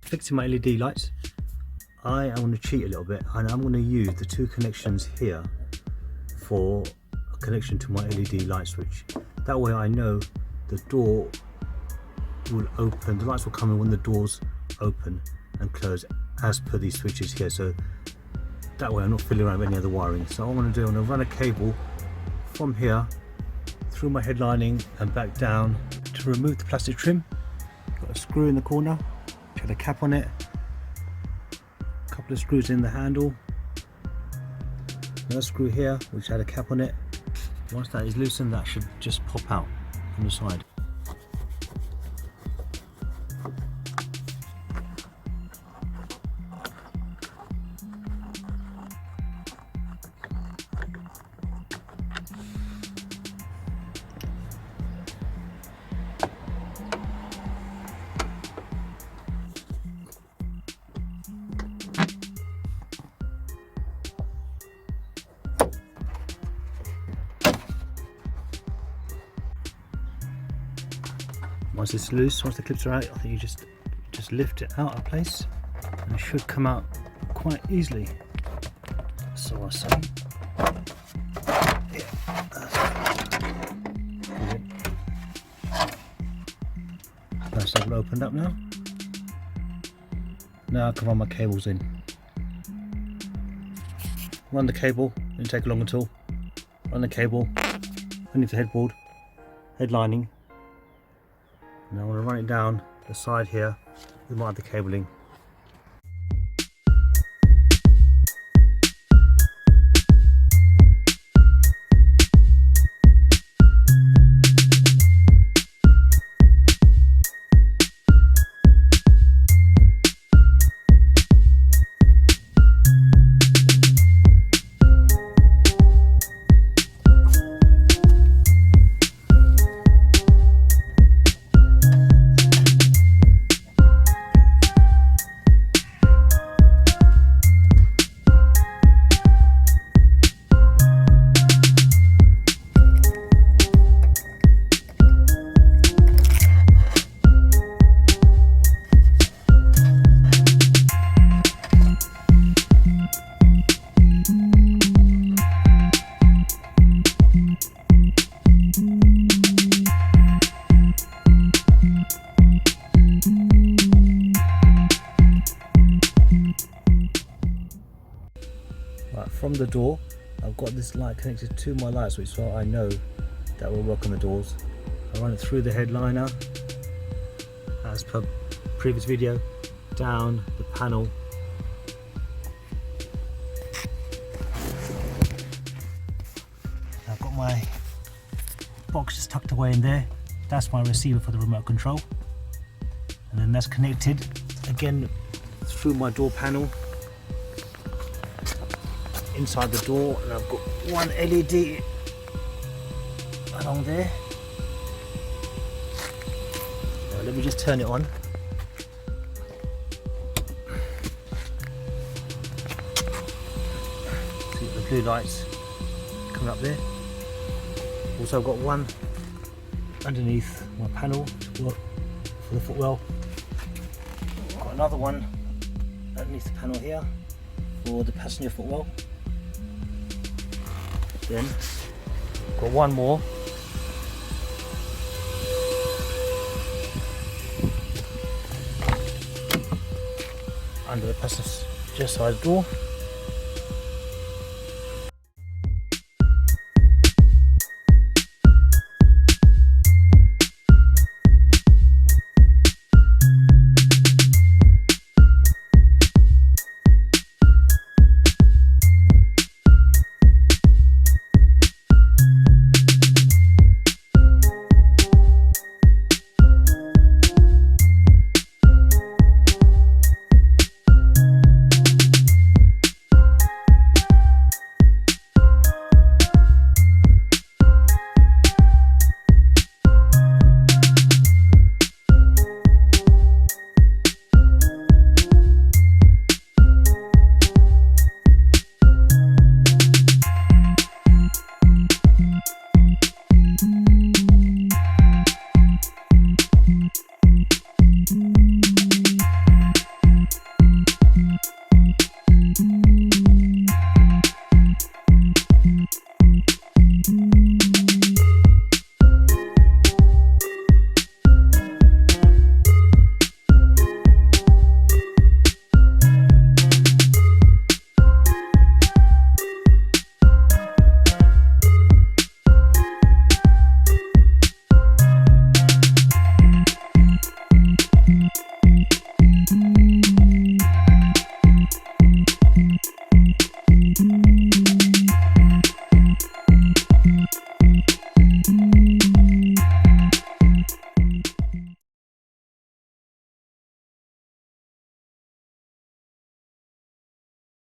fixing my LED lights, I am going to cheat a little bit, and I'm going to use the two connections here for a connection to my LED light switch. That way I know the door will open, the lights will come in when the doors open and close as per these switches here, so that way I'm not fiddling around with any other wiring. So what I'm going to do, I'm going to run a cable from here through my headlining and back down. To remove the plastic trim, got a screw in the corner, which had a cap on it, a couple of screws in the handle, another screw here which had a cap on it. Once that is loosened, that should just pop out from the side. Once it's loose, once the clips are out, I think you just lift it out of place and it should come out quite easily. So I say. Yeah, that's all opened up now. Now I can run my cables in. Run the cable, didn't take long at all. Run the cable underneath the headboard, headlining. Now I'm going to run it down the side here with my other cabling. From the door, I've got this light connected to my light switch, so I know that will work on the doors. I run it through the headliner as per previous video, down the panel, I've got my box just tucked away in there. That's my receiver for the remote control, and then that's connected again through my door panel inside the door, and I've got one LED along there. Now let me just turn it on. See the blue lights coming up there. Also I've got one underneath my panel to work for the footwell. Got another one underneath the panel here for the passenger footwell. Then got one more under the passenger side door.